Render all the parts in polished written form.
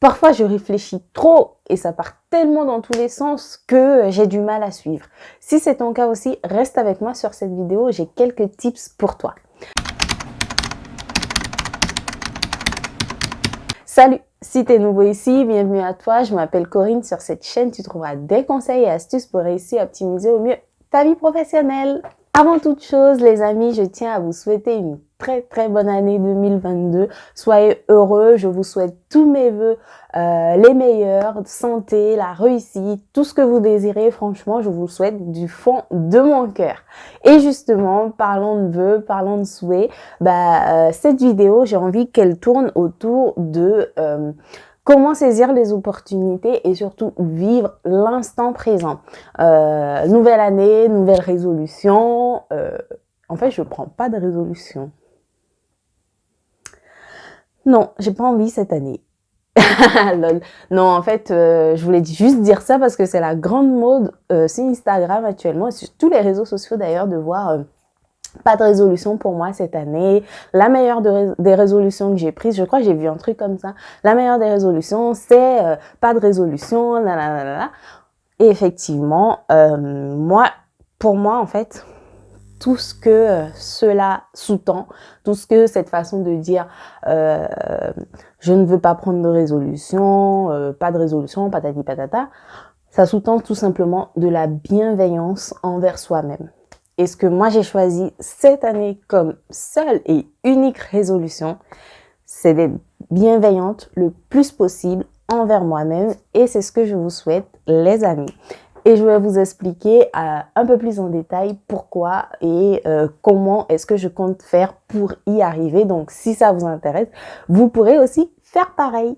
parfois je réfléchis trop et ça part tellement dans tous les sens que j'ai du mal à suivre. Si c'est ton cas aussi, reste avec moi sur cette vidéo, j'ai quelques tips pour toi. Salut! Si t'es nouveau ici, bienvenue à toi, je m'appelle Corinne. Sur cette chaîne, tu trouveras des conseils et astuces pour réussir à optimiser au mieux ta vie professionnelle. Avant toute chose, les amis, je tiens à vous souhaiter une très bonne année 2022. Soyez heureux, je vous souhaite tous mes vœux, les meilleurs, santé, la réussite, tout ce que vous désirez. Franchement, je vous le souhaite du fond de mon cœur. Et justement, parlons de vœux, parlons de souhaits, cette vidéo, j'ai envie qu'elle tourne autour de comment saisir les opportunités et surtout vivre l'instant présent. Nouvelle année, nouvelle résolution. En fait, je prends pas de résolution. Non, j'ai pas envie cette année. Lol. Non, en fait, je voulais juste dire ça parce que c'est la grande mode sur Instagram actuellement et sur tous les réseaux sociaux d'ailleurs de voir pas de résolution pour moi cette année. La meilleure des résolutions que j'ai prises, je crois que j'ai vu un truc comme ça. La meilleure des résolutions, c'est pas de résolution, nanana. Et effectivement, pour moi, en fait, tout ce que cela sous-tend, tout ce que cette façon de dire je ne veux pas prendre de résolution, pas de résolution, patati patata, ça sous-tend tout simplement de la bienveillance envers soi-même. Et ce que moi j'ai choisi cette année comme seule et unique résolution, c'est d'être bienveillante le plus possible envers moi-même. Et c'est ce que je vous souhaite, les amis. Et je vais vous expliquer un peu plus en détail pourquoi et comment est-ce que je compte faire pour y arriver. Donc si ça vous intéresse, vous pourrez aussi faire pareil.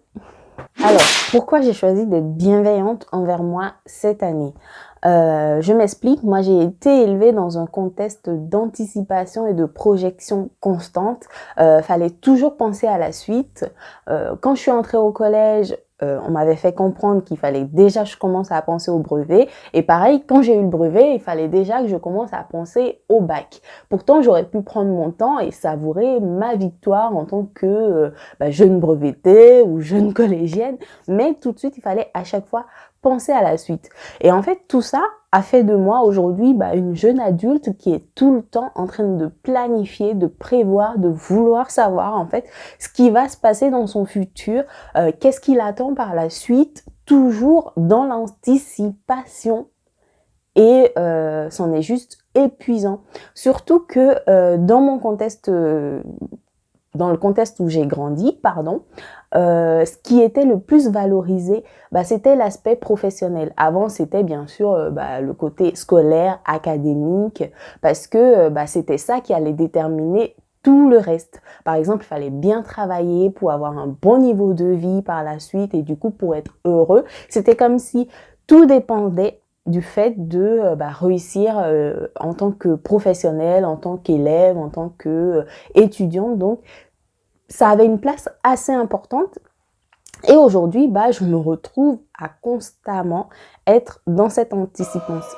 Alors, pourquoi j'ai choisi d'être bienveillante envers moi cette année? Je m'explique, moi j'ai été élevée dans un contexte d'anticipation et de projection constante. Fallait toujours penser à la suite. Quand je suis entrée au collège, on m'avait fait comprendre qu'il fallait déjà que je commence à penser au brevet. Et pareil, quand j'ai eu le brevet, il fallait déjà que je commence à penser au bac. Pourtant, j'aurais pu prendre mon temps et savourer ma victoire en tant que jeune brevetée ou jeune collégienne. Mais tout de suite, il fallait à chaque fois penser à la suite. Et en fait, tout ça a fait de moi aujourd'hui une jeune adulte qui est tout le temps en train de planifier, de prévoir, de vouloir savoir en fait ce qui va se passer dans son futur, qu'est-ce qu'il attend par la suite, toujours dans l'anticipation. Et c'en est juste épuisant. Surtout que dans mon contexte... dans le contexte où j'ai grandi, ce qui était le plus valorisé, c'était l'aspect professionnel. Avant, c'était bien sûr le côté scolaire, académique, parce que c'était ça qui allait déterminer tout le reste. Par exemple, il fallait bien travailler pour avoir un bon niveau de vie par la suite et du coup, pour être heureux. C'était comme si tout dépendait du fait de réussir en tant que professionnel, en tant qu'élève, en tant qu'étudiante. Donc, ça avait une place assez importante. Et aujourd'hui, je me retrouve à constamment être dans cette anticipation.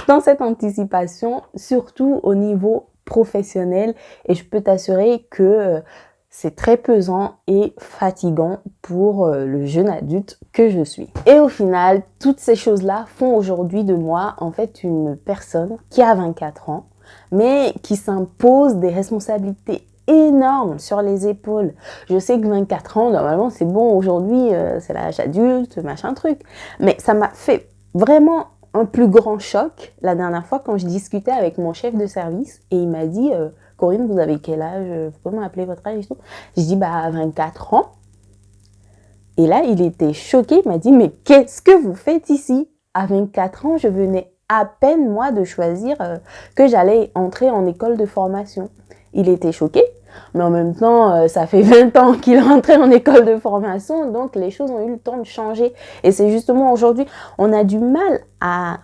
Dans cette anticipation, surtout au niveau professionnel. Et je peux t'assurer que c'est très pesant et fatigant pour le jeune adulte que je suis. Et au final, toutes ces choses-là font aujourd'hui de moi, en fait, une personne qui a 24 ans, mais qui s'impose des responsabilités énormes sur les épaules. Je sais que 24 ans, normalement, c'est bon, aujourd'hui, c'est l'âge adulte, machin truc. Mais ça m'a fait vraiment un plus grand choc la dernière fois quand je discutais avec mon chef de service et il m'a dit Corinne, vous avez quel âge? Vous pouvez m'appeler votre âge et tout? Je dis 24 ans. Et là, il était choqué, il m'a dit mais qu'est-ce que vous faites ici? À 24 ans, je venais à peine moi de choisir que j'allais entrer en école de formation. Il était choqué, mais en même temps, ça fait 20 ans qu'il rentrait en école de formation, donc les choses ont eu le temps de changer. Et c'est justement aujourd'hui, on a du mal à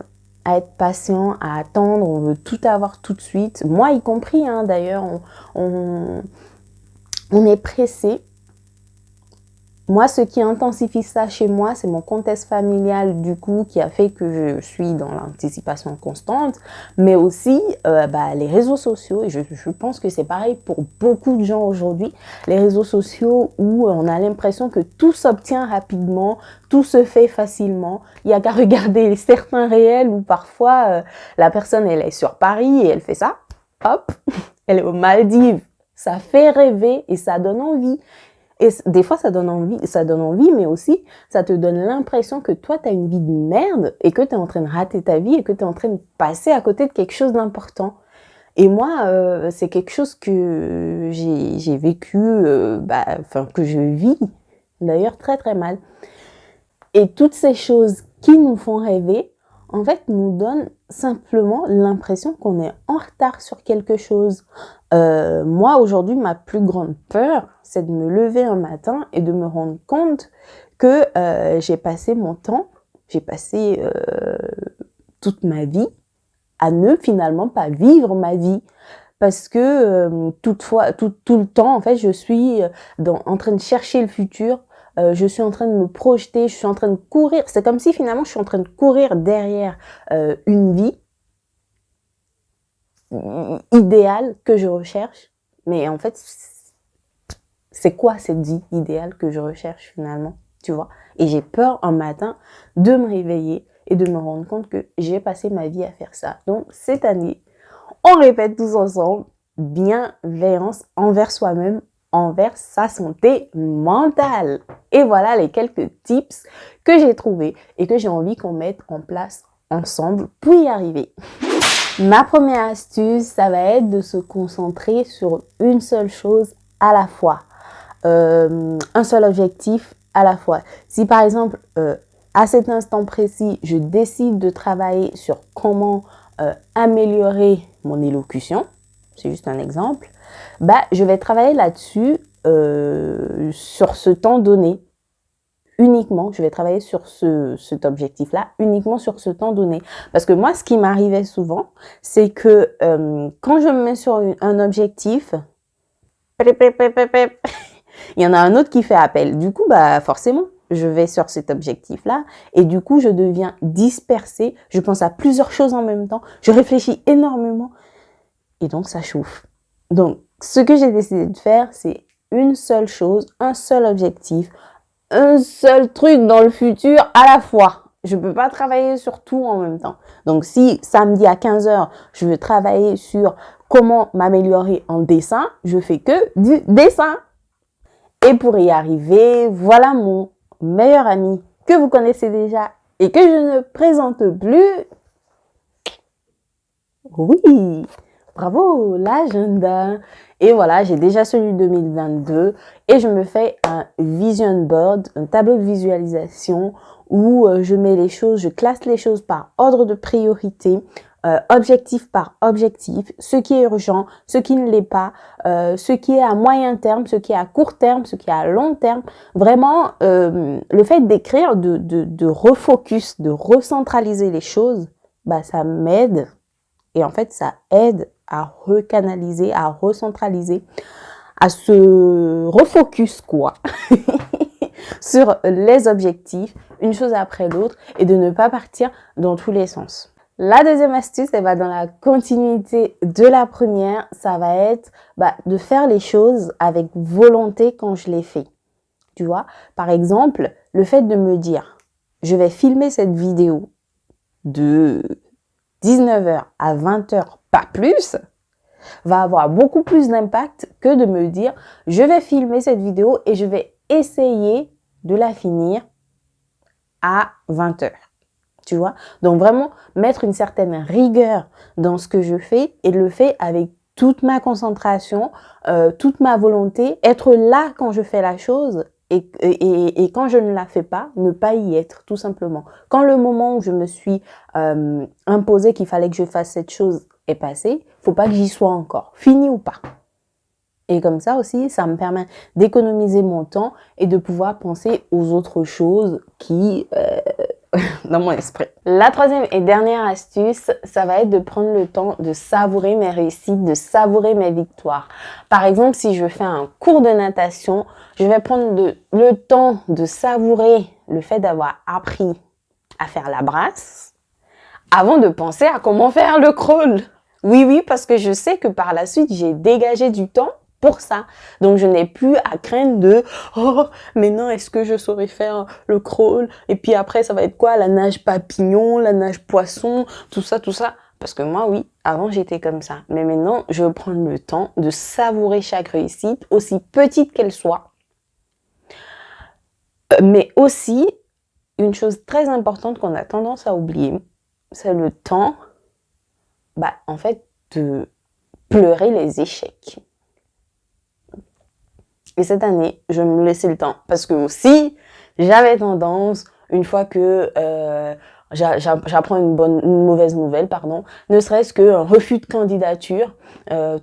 être patient, à attendre, on veut tout avoir tout de suite. Moi y compris, d'ailleurs, on est pressé. Moi, ce qui intensifie ça chez moi, c'est mon contexte familial, du coup, qui a fait que je suis dans l'anticipation constante, mais aussi les réseaux sociaux, et je pense que c'est pareil pour beaucoup de gens aujourd'hui, les réseaux sociaux où on a l'impression que tout s'obtient rapidement, tout se fait facilement, il y a qu'à regarder certains réels où parfois la personne, elle est sur Paris et elle fait ça, hop, elle est aux Maldives, ça fait rêver et ça donne envie. Et des fois, ça donne envie, mais aussi, ça te donne l'impression que toi, tu as une vie de merde et que tu es en train de rater ta vie et que tu es en train de passer à côté de quelque chose d'important. Et moi, c'est quelque chose que j'ai vécu, que je vis d'ailleurs très très mal. Et toutes ces choses qui nous font rêver, en fait, nous donnent simplement l'impression qu'on est en retard sur quelque chose. Moi, aujourd'hui, ma plus grande peur, c'est de me lever un matin et de me rendre compte que j'ai passé mon temps, j'ai passé toute ma vie à ne finalement pas vivre ma vie. Parce que tout le temps, en fait, je suis en train de chercher le futur, je suis en train de me projeter, je suis en train de courir. C'est comme si finalement je suis en train de courir derrière une vie idéale que je recherche. Mais en fait, c'est quoi cette vie idéale que je recherche finalement, tu vois? Et j'ai peur un matin de me réveiller et de me rendre compte que j'ai passé ma vie à faire ça. Donc cette année, on répète tous ensemble, bienveillance envers soi-même, envers sa santé mentale. Et voilà les quelques tips que j'ai trouvés et que j'ai envie qu'on mette en place ensemble pour y arriver. Ma première astuce, ça va être de se concentrer sur une seule chose à la fois. Un seul objectif à la fois. Si par exemple, à cet instant précis, je décide de travailler sur comment améliorer mon élocution, c'est juste un exemple, je vais travailler là-dessus sur ce temps donné. Uniquement, je vais travailler sur cet objectif-là, uniquement sur ce temps donné. Parce que moi, ce qui m'arrivait souvent, c'est que quand je me mets sur un objectif, il y en a un autre qui fait appel. Du coup, forcément, je vais sur cet objectif-là et du coup, je deviens dispersée. Je pense à plusieurs choses en même temps. Je réfléchis énormément et donc ça chauffe. Donc, ce que j'ai décidé de faire, c'est une seule chose, un seul objectif, un seul truc dans le futur à la fois. Je peux pas travailler sur tout en même temps. Donc, si samedi à 15h, je veux travailler sur comment m'améliorer en dessin, je fais que du dessin. Et pour y arriver, voilà mon meilleur ami que vous connaissez déjà et que je ne présente plus. Oui, bravo, l'agenda. Et voilà, j'ai déjà celui de 2022 et je me fais un vision board, un tableau de visualisation où je mets les choses, je classe les choses par ordre de priorité, objectif par objectif, ce qui est urgent, ce qui ne l'est pas, ce qui est à moyen terme, ce qui est à court terme, ce qui est à long terme. Vraiment, le fait d'écrire, de refocus, de recentraliser les choses, ça m'aide. Et en fait, ça aide à recanaliser, à recentraliser, à se refocus, quoi, sur les objectifs, une chose après l'autre, et de ne pas partir dans tous les sens. La deuxième astuce, elle va dans la continuité de la première. Ça va être de faire les choses avec volonté quand je les fais. Tu vois, par exemple, le fait de me dire, je vais filmer cette vidéo de 19h à 20h, pas plus, va avoir beaucoup plus d'impact que de me dire, je vais filmer cette vidéo et je vais essayer de la finir à 20h. Tu vois? Donc vraiment mettre une certaine rigueur dans ce que je fais et le faire avec toute ma concentration, toute ma volonté, être là quand je fais la chose et quand je ne la fais pas, ne pas y être tout simplement. Quand le moment où je me suis imposé qu'il fallait que je fasse cette chose est passé, faut pas que j'y sois encore, fini ou pas. Et comme ça aussi, ça me permet d'économiser mon temps et de pouvoir penser aux autres choses qui dans mon esprit. La troisième et dernière astuce, ça va être de prendre le temps de savourer mes réussites, de savourer mes victoires. Par exemple, si je fais un cours de natation, je vais prendre le temps de savourer le fait d'avoir appris à faire la brasse avant de penser à comment faire le crawl. Oui, parce que je sais que par la suite, j'ai dégagé du temps pour ça. Donc, je n'ai plus à craindre de « Oh, mais non, est-ce que je saurais faire le crawl? Et puis après, ça va être quoi? La nage papillon, la nage poisson, tout ça. » Parce que moi, oui, avant, j'étais comme ça. Mais maintenant, je veux prendre le temps de savourer chaque réussite, aussi petite qu'elle soit. Mais aussi, une chose très importante qu'on a tendance à oublier, c'est le temps, en fait, de pleurer les échecs. Et cette année, je vais me laisser le temps. Parce que aussi, j'avais tendance, une fois que j'apprends une mauvaise nouvelle, ne serait-ce qu'un refus de candidature,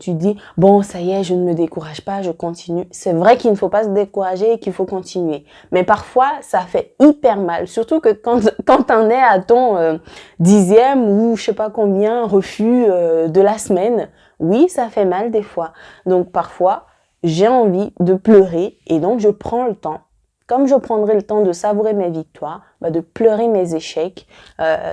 tu te dis, bon, ça y est, je ne me décourage pas, je continue. C'est vrai qu'il ne faut pas se décourager et qu'il faut continuer. Mais parfois, ça fait hyper mal. Surtout que quand t'en es à ton 10e ou je sais pas combien refus de la semaine, oui, ça fait mal des fois. Donc parfois, j'ai envie de pleurer et donc je prends le temps, comme je prendrai le temps de savourer mes victoires, de pleurer mes échecs,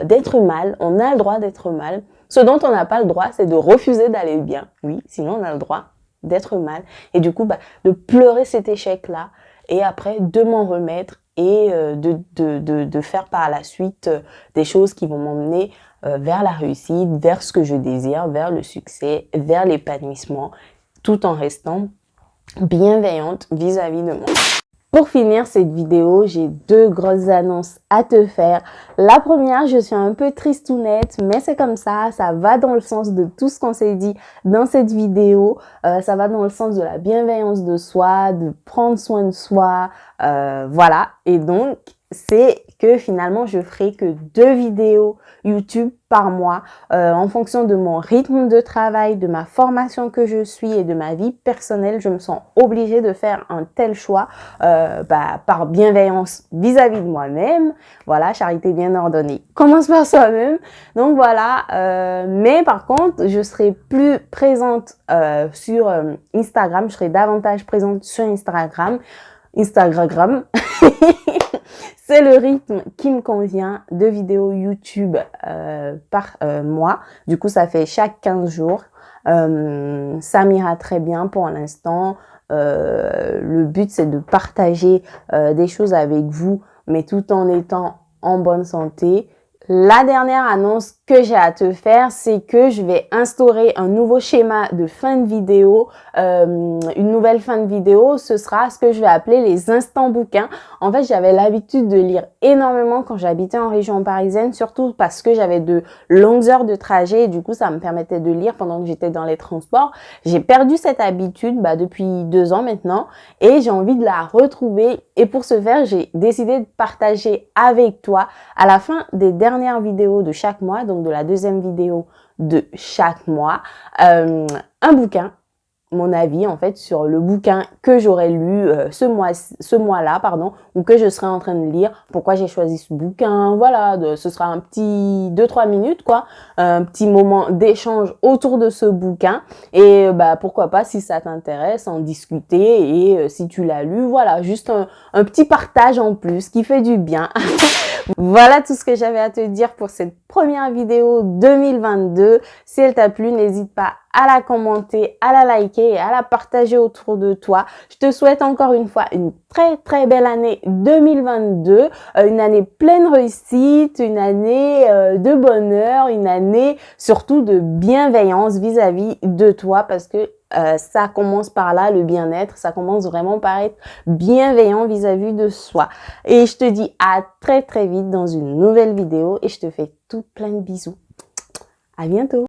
d'être mal. On a le droit d'être mal. Ce dont on n'a pas le droit, c'est de refuser d'aller bien. Oui, sinon on a le droit d'être mal. Et du coup, de pleurer cet échec-là et après de m'en remettre et de faire par la suite des choses qui vont m'emmener vers la réussite, vers ce que je désire, vers le succès, vers l'épanouissement, tout en restant bienveillante vis-à-vis de moi. Pour finir cette vidéo, j'ai 2 grosses annonces à te faire. La première, je suis un peu tristounette, mais c'est comme ça va dans le sens de tout ce qu'on s'est dit dans cette vidéo. Ça va dans le sens de la bienveillance de soi, de prendre soin de soi, voilà. Et donc, c'est que finalement, je ferai que 2 vidéos YouTube par mois en fonction de mon rythme de travail, de ma formation que je suis et de ma vie personnelle. Je me sens obligée de faire un tel choix par bienveillance vis-à-vis de moi-même. Voilà, charité bien ordonnée commence par soi-même. Donc voilà, mais par contre, je serai plus présente sur Instagram. Je serai davantage présente sur Instagram. C'est le rythme qui me convient de vidéos YouTube par mois. Du coup, ça fait chaque 15 jours. Ça m'ira très bien pour l'instant. Le but, c'est de partager des choses avec vous, mais tout en étant en bonne santé. La dernière annonce que j'ai à te faire, c'est que je vais instaurer un nouveau schéma de fin de vidéo, une nouvelle fin de vidéo. Ce sera ce que je vais appeler les instants bouquins. En fait, j'avais l'habitude de lire énormément quand j'habitais en région parisienne, surtout parce que j'avais de longues heures de trajet et du coup, ça me permettait de lire pendant que j'étais dans les transports. J'ai perdu cette habitude depuis 2 ans maintenant et j'ai envie de la retrouver. Et pour ce faire, j'ai décidé de partager avec toi à la fin des dernières vidéos de chaque mois, donc de la 2e vidéo de chaque mois, un bouquin, mon avis en fait sur le bouquin que j'aurais lu ce mois-là, ou que je serais en train de lire, pourquoi j'ai choisi ce bouquin, voilà, ce sera un petit 2-3 minutes quoi, un petit moment d'échange autour de ce bouquin et pourquoi pas si ça t'intéresse en discuter et si tu l'as lu, voilà, juste un petit partage en plus qui fait du bien. Voilà tout ce que j'avais à te dire pour cette première vidéo 2022. Si elle t'a plu, n'hésite pas à la commenter, à la liker et à la partager autour de toi. Je te souhaite encore une fois une très très belle année 2022, une année pleine réussite, une année de bonheur, une année surtout de bienveillance vis-à-vis de toi parce que ça commence par là, le bien-être, ça commence vraiment par être bienveillant vis-à-vis de soi. Et je te dis à très très vite dans une nouvelle vidéo et je te fais tout plein de bisous. À bientôt.